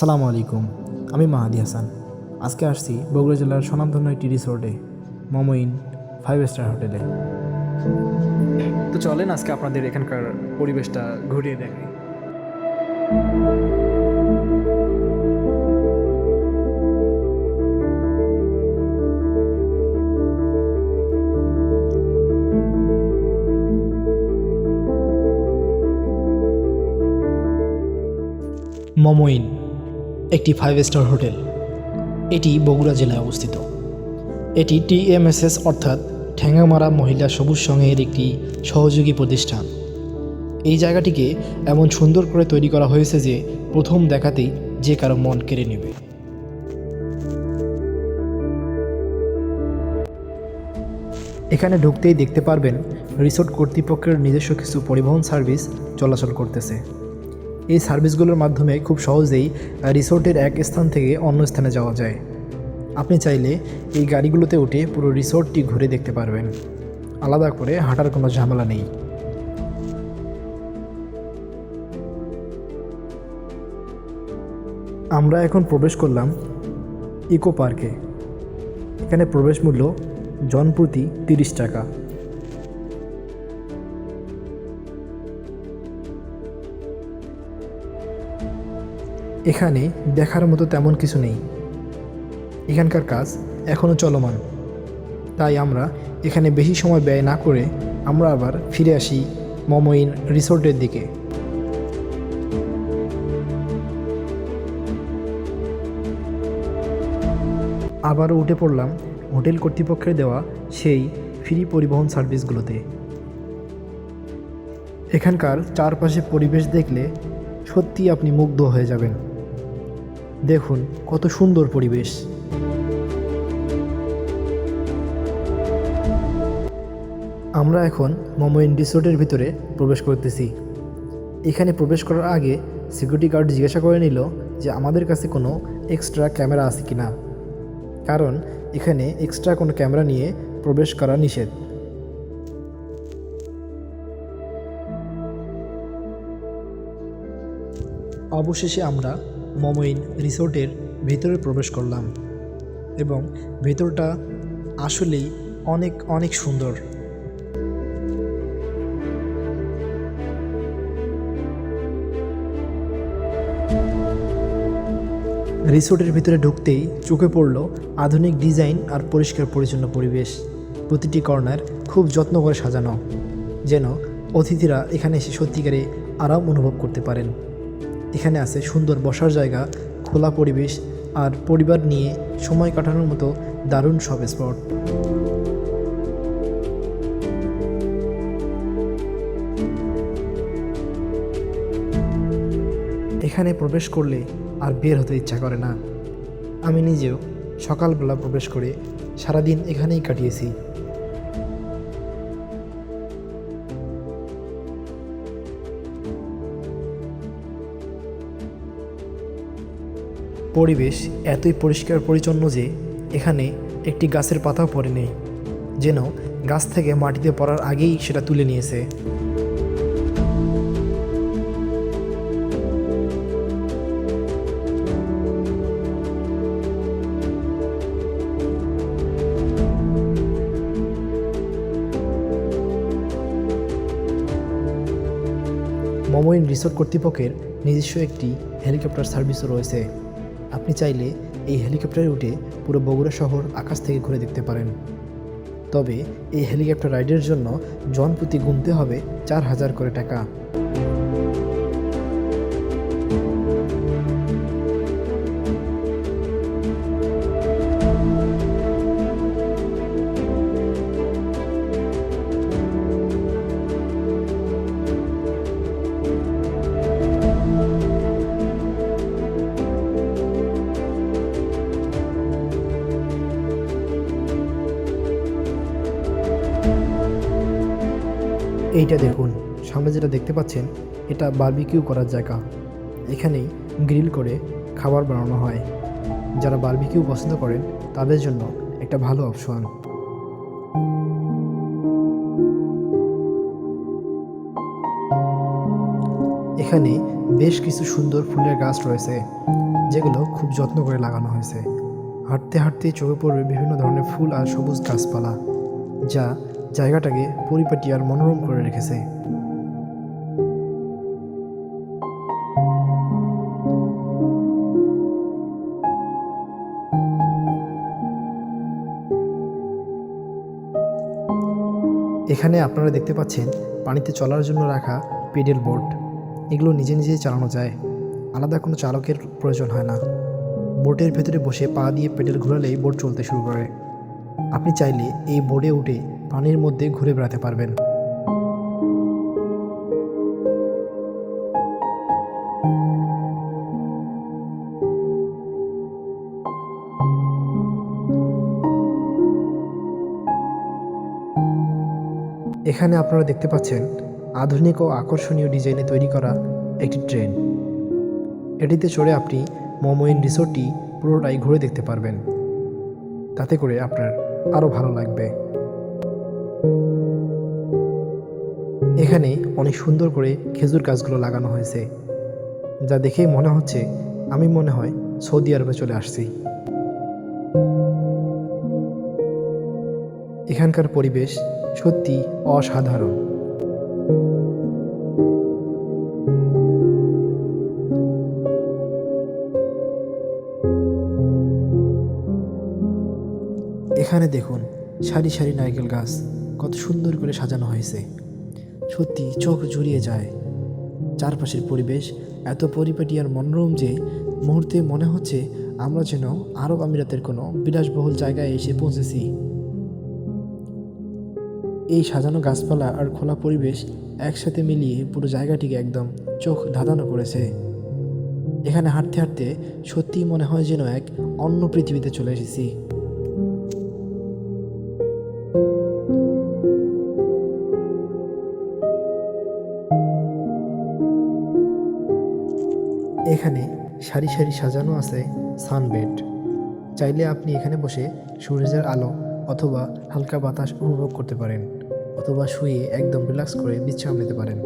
আসসালামু আলাইকুম। আমি মাহাদি হাসান। আজকে আসছি বগুড়া জেলার স্বনামধন্য একটি রিসোর্টে, মমইন 5 স্টার হোটেলে। তো চলেন আজকে আপনাদের এখানকার পরিবেশটা ঘুরিয়ে দেখাই। মমইন একটি 5 স্টার হোটেল। এটি বগুড়া জেলায় অবস্থিত। এটি TMSS অর্থাৎ ঠ্যাঙ্গামারা মহিলা সবুজ সংঘের একটি সহযোগী প্রতিষ্ঠান। এই জায়গাটিকে এমন সুন্দর করে তৈরি করা হয়েছে যে প্রথম দেখাতেই যে কারো মন কেড়ে নেবে। এখানে ঢুকতেই দেখতে পারবেন রিসোর্ট কর্তৃপক্ষের নিজস্ব কিছু পরিবহন সার্ভিস চলাচল করতেছে। এই সার্ভিসগুলোর মাধ্যমে খুব সহজেই রিসোর্টের এক স্থান থেকে অন্য স্থানে যাওয়া যায়। আপনি চাইলে এই গাড়িগুলোতে উঠে পুরো রিসোর্টটি ঘুরে দেখতে পারবেন। আলাদা করে হাঁটার কোনো ঝামেলা নেই। আমরা এখন প্রবেশ করলাম ইকো পার্কে। এখানে প্রবেশ মূল্য জনপ্রতি 30 টাকা। এখানে দেখার মতো তেমন কিছু নেই। এখানকার কাজ এখনও চলমান, তাই আমরা এখানে বেশি সময় ব্যয় না করে আমরা আবার ফিরে আসি মমইন রিসোর্টের দিকে। আবারও উঠে পড়লাম হোটেল কর্তৃপক্ষের দেওয়া সেই ফ্রি পরিবহন সার্ভিসগুলোতে। এখানকার চারপাশে পরিবেশ দেখলে সত্যি আপনি মুগ্ধ হয়ে যাবেন। দেখুন কত সুন্দর পরিবেশ। আমরা এখন মমইন রিসোর্টের ভিতরে প্রবেশ করতেছি। এখানে প্রবেশ করার আগে সিকিউরিটি গার্ড জিজ্ঞাসা করে নিল যে আমাদের কাছে কোনো এক্সট্রা ক্যামেরা আছে কি না, কারণ এখানে এক্সট্রা কোনো ক্যামেরা নিয়ে প্রবেশ করা নিষেধ। অবশেষে আমরা মমইন রিসোর্টের ভিতরে প্রবেশ করলাম এবং ভেতরটা আসলেই অনেক অনেক সুন্দর। রিসোর্টের ভিতরে ঢুকতেই চোখে পড়ল আধুনিক ডিজাইন আর পরিষ্কার পরিচ্ছন্ন পরিবেশ। প্রতিটি কর্নার খুব যত্ন করে সাজানো, যেন অতিথিরা এখানে এসে সত্যিকারে আরাম অনুভব করতে পারেন। এখানে আছে সুন্দর বসার জায়গা, খোলা পরিবেশ আর পরিবার নিয়ে সময় কাটানোর মতো দারুণ সব স্পট। এখানে প্রবেশ করলে আর বের হতে ইচ্ছা করে না। আমি নিজেও সকালবেলা প্রবেশ করে সারাদিন এখানেই কাটিয়েছি। পরিবেশ এতই পরিষ্কার পরিচ্ছন্ন যে এখানে একটি গাছের পাতাও পড়ে নেই, যেন গাছ থেকে মাটিতে পড়ার আগেই সেটা তুলে নিয়েছে। মমইন রিসোর্ট কর্তৃপক্ষের নিজস্ব একটি হেলিকপ্টার সার্ভিসও রয়েছে। আপনি চাইলে এই হেলিকপ্টারে উঠে পুরো বগুড়া শহর আকাশ থেকে ঘুরে দেখতে পারেন। তবে এই হেলিকপ্টার রাইডের জন্য জনপ্রতি গুনতে হবে 4000 করে টাকা। এইটা দেখুন, সামনে যেটা দেখতে পাচ্ছেন এটা বারবিকিউ করার জায়গা। এখানেই গ্রিল করে খাবার বানানো হয়। যারা বারবিকিউ পছন্দ করেন তাদের জন্য একটা ভালো অপশন। এখানে বেশ কিছু সুন্দর ফুলের গাছ রয়েছে, যেগুলো খুব যত্ন করে লাগানো হয়েছে। হাঁটতে হাঁটতে চোখে পড়বে বিভিন্ন ধরনের ফুল আর সবুজ গাছপালা, যা জায়গাটাকে পরিপাটি আর মনোরম করে রেখেছে। এখানে আপনারা দেখতে পাচ্ছেন পানিতে চলার জন্য রাখা পেডেল বোট। এগুলো নিজে নিজেই চালানো যায়, আলাদা কোনো চালকের প্রয়োজন হয় না। বোটের ভেতরে বসে পা দিয়ে পেডেল ঘোরালেই বোট চলতে শুরু করে। আপনি চাইলে এই বোটে উঠে পানির মধ্যে ঘুরে বেড়াতে পারবেন। এখানে আপনারা দেখতে পাচ্ছেন আধুনিক ও আকর্ষণীয় ডিজাইনে তৈরি করা একটি ট্রেন। এটিতে চড়ে আপনি মমইন রিসোর্টটি পুরোটাই ঘুরে দেখতে পারবেন। তাতে করে আপনার আরও ভালো লাগবে। এখানে অনেক সুন্দর করে খেজুর গাছগুলো লাগানো হয়েছে, যা দেখেই মনে হচ্ছে আমি মনে হয় সৌদি আরবে চলে আসছি। এখানকার পরিবেশ সত্যি অসাধারণ। এখানে দেখুন সারি সারি নারকেল গাছ কত সুন্দর করে সাজানো হয়েছে, সত্যি চোখ জুড়িয়ে যায়। চারপাশের পরিবেশ এত পরিপাটি আর মনোরম যে মুহূর্তে মনে হচ্ছে আমরা যেন আরব আমিরাতের কোনো বিলাসবহুল জায়গায় এসে পৌঁছেছি। এই সাজানো গাছপালা আর খোলা পরিবেশ একসাথে মিলিয়ে পুরো জায়গাটিকে একদম চোখ ধাঁধানো করেছে। এখানে হাঁটতে হাঁটতে সত্যিই মনে হয় যেন এক অন্য পৃথিবীতে চলে এসেছি। এখানে সারি সারি সাজানো আছে সানবেড। চাইলে আপনি এখানে বসে সূর্যের আলো অথবা হালকা বাতাস উপভোগ করতে পারেন, অথবা শুয়ে একদম রিল্যাক্স করে বিশ্রাম নিতে পারেন।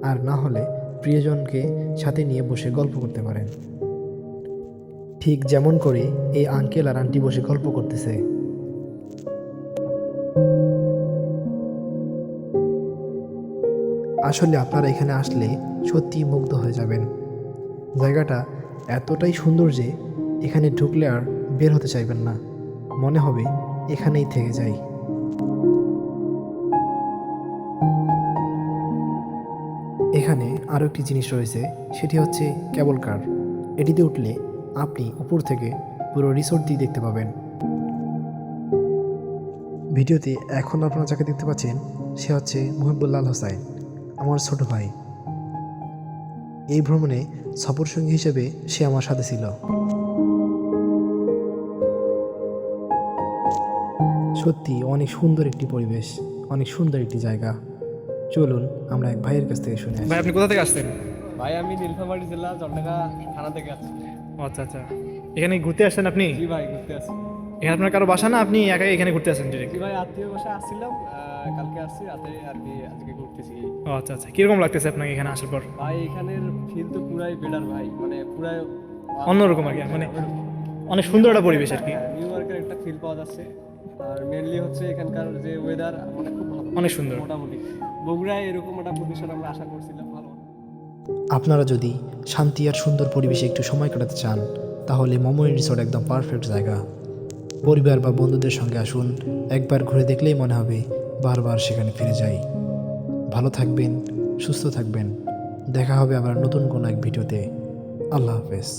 আর না হলে প্রিয়জনকে সাথে নিয়ে বসে গল্প করতে পারেন, ঠিক যেমন করে এই আঙ্কেল আর আন্টি বসে গল্প করতেছে। আসলে আপনারা এখানে আসলে সত্যি মুগ্ধ হয়ে যাবেন। জায়গাটা এতটাই সুন্দর যে এখানে ঢুকলে আর বের হতে চাইবেন না, মনে হবে এখানেই থেকে যাই। এখানে আরও একটি জিনিস রয়েছে, সেটি হচ্ছে কেবল কার। এটিতে উঠলে আপনি উপর থেকে পুরো রিসোর্টটি দেখতে পাবেন। ভিডিওতে এখন আপনারা যাকে দেখতে পাচ্ছেন সে হচ্ছে মুহিবুল্লাহ হোসাইন, আমার ছোট ভাই। এই ভ্রমণে সফরসঙ্গী হিসেবে সে আমার সাথে ছিল। সত্যি অনেক সুন্দর একটি পরিবেশ, অনেক সুন্দর একটি জায়গা। চলুন আমরা এক ভাইয়ের কাছ থেকে শুনে আসি। ভাই আপনি কোথা থেকে আসছেন? ভাই আমি নীলফামারী জেলা জলঢাকা থানা থেকে আছি। আচ্ছা আচ্ছা, এখানে ঘুরতে আসছেন আপনি? জি ভাই ঘুরতে আসছি। এখানে আপনার কারো বাসা না, আপনি একাই এখানে ঘুরতে আসেন ডিরেক্ট? জি ভাই আত্মীয় বাসায় আসছিলাম, কালকে আসছি রাতে আর কি, আজকে ঘুরতেছি। ও আচ্ছা আচ্ছা, কিরকম লাগতেছে আপনাকে এখানে আসার পর? ভাই এখানের ফিল তো পুরাই বেটার ভাই, মানে পুরাই অন্যরকম আর কি, মানে অনেক সুন্দর একটা পরিবেশ আর কি। নিউ ইয়র্কের একটা ফিল পাওয়া যাচ্ছে। আর মেনলি হচ্ছে এখানকার যে ওয়েদার মানে খুব ভালো, অনেক সুন্দর। মোটামুটি বগুড়ায় এরকম একটা পজিশন আমরা আশা করছিলাম, ভালো। আপনারা যদি শান্তি আর সুন্দর পরিবেশে একটু সময় কাটাতে চান তাহলে মমইন রিসোর্ট একদম পারফেক্ট জায়গা। পরিবার বা বন্ধুদের সঙ্গে আসুন, একবার ঘুরে দেখলেই মনে হবে বারবার সেখানে ফিরে যাই। ভালো থাকবেন, সুস্থ থাকবেন। দেখা হবে আবার নতুন কোনো এক ভিডিওতে। আল্লাহ হাফেজ।